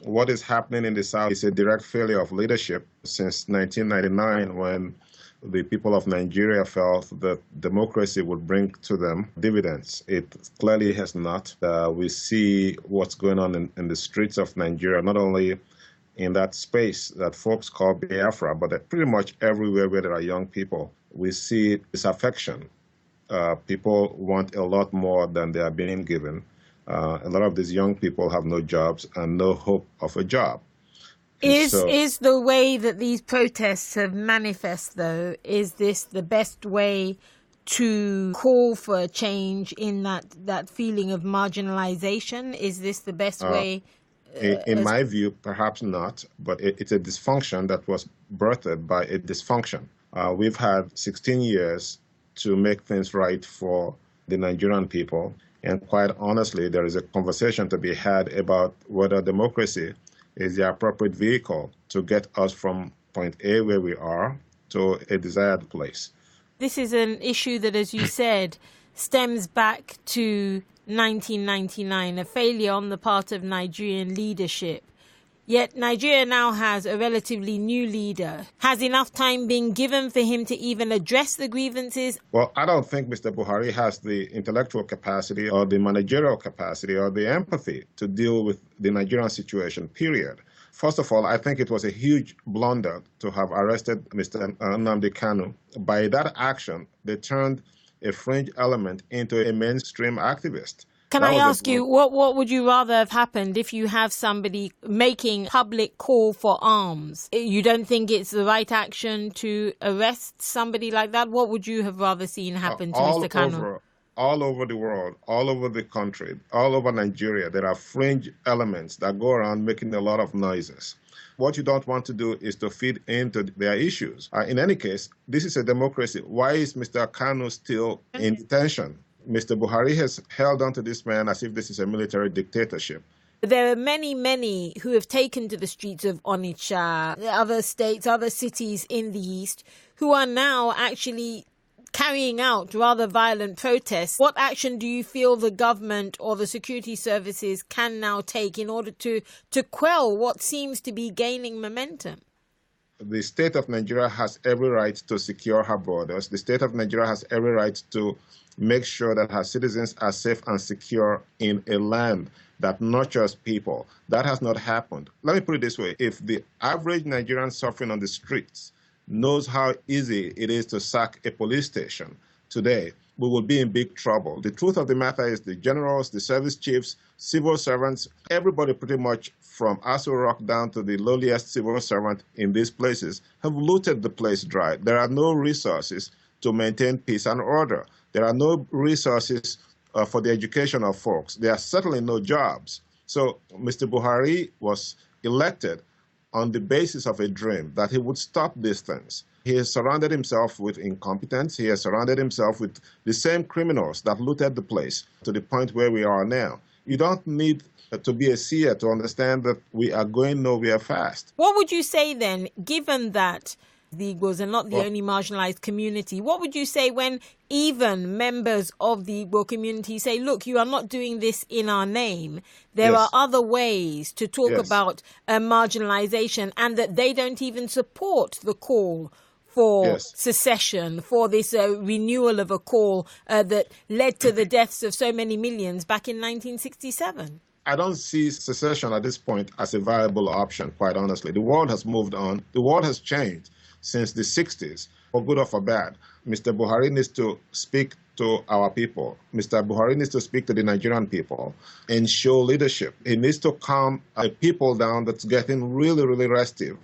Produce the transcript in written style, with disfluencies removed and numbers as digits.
What is happening in the South is a direct failure of leadership since 1999, when the people of Nigeria felt that democracy would bring to them dividends. It clearly has not. We see what's going on in the streets of Nigeria, not only in that space that folks call Biafra, but pretty much everywhere where there are young people. We see disaffection. People want a lot more than they are being given. A lot of these young people have no jobs and no hope of a job. Is the way that these protests have manifest, though, is this the best way to call for a change in that feeling of marginalization? Is this the best way? In my view, perhaps not, but it's a dysfunction that was birthed by a dysfunction. We've had 16 years to make things right for the Nigerian people. And quite honestly, there is a conversation to be had about whether democracy is the appropriate vehicle to get us from point A, where we are, to a desired place. This is an issue that, as you said, stems back to 1999, a failure on the part of Nigerian leadership. Yet Nigeria now has a relatively new leader. Has enough time been given for him to even address the grievances? Well, I don't think Mr. Buhari has the intellectual capacity or the managerial capacity or the empathy to deal with the Nigerian situation, period. First of all, I think it was a huge blunder to have arrested Mr. Nnamdi Kanu. By that action, they turned a fringe element into a mainstream activist. Can I ask you, what would you rather have happened if you have somebody making public call for arms? You don't think it's the right action to arrest somebody like that? What would you have rather seen happen to Mr. Kanu? All over the world, all over the country, all over Nigeria, there are fringe elements that go around making a lot of noises. What you don't want to do is to feed into their issues. In any case, this is a democracy. Why is Mr. Kanu still in detention? Mr. Buhari has held on to this man as if this is a military dictatorship. There are many who have taken to the streets of Onitsha, other states, other cities in the East, who are now actually carrying out rather violent protests. What action do you feel the government or the security services can now take in order to quell what seems to be gaining momentum? The state of Nigeria has every right to secure her borders. The state of Nigeria has every right to make sure that her citizens are safe and secure in a land that nurtures people. That has not happened. Let me put it this way. If the average Nigerian suffering on the streets knows how easy it is to sack a police station today, we will be in big trouble. The truth of the matter is the generals, the service chiefs, civil servants, everybody pretty much from Aso Rock down to the lowliest civil servant in these places have looted the place dry. There are no resources to maintain peace and order. There are no resources for the education of folks. There are certainly no jobs. So Mr. Buhari was elected on the basis of a dream that he would stop these things. He has surrounded himself with incompetence. He has surrounded himself with the same criminals that looted the place to the point where we are now. You don't need to be a seer to understand that we are going nowhere fast. What would you say then, given that the Igbos are not the only marginalized community? What would you say when even members of the Igbo community say, look, you are not doing this in our name. There are other ways to talk about marginalization, and that they don't even support the call for secession, for this renewal of a call that led to the deaths of so many millions back in 1967? I don't see secession at this point as a viable option, quite honestly. The world has moved on. The world has changed since the 60s, for good or for bad. Mr. Buhari needs to speak to our people. Mr. Buhari needs to speak to the Nigerian people and show leadership. He needs to calm a people down that's getting really, really restive.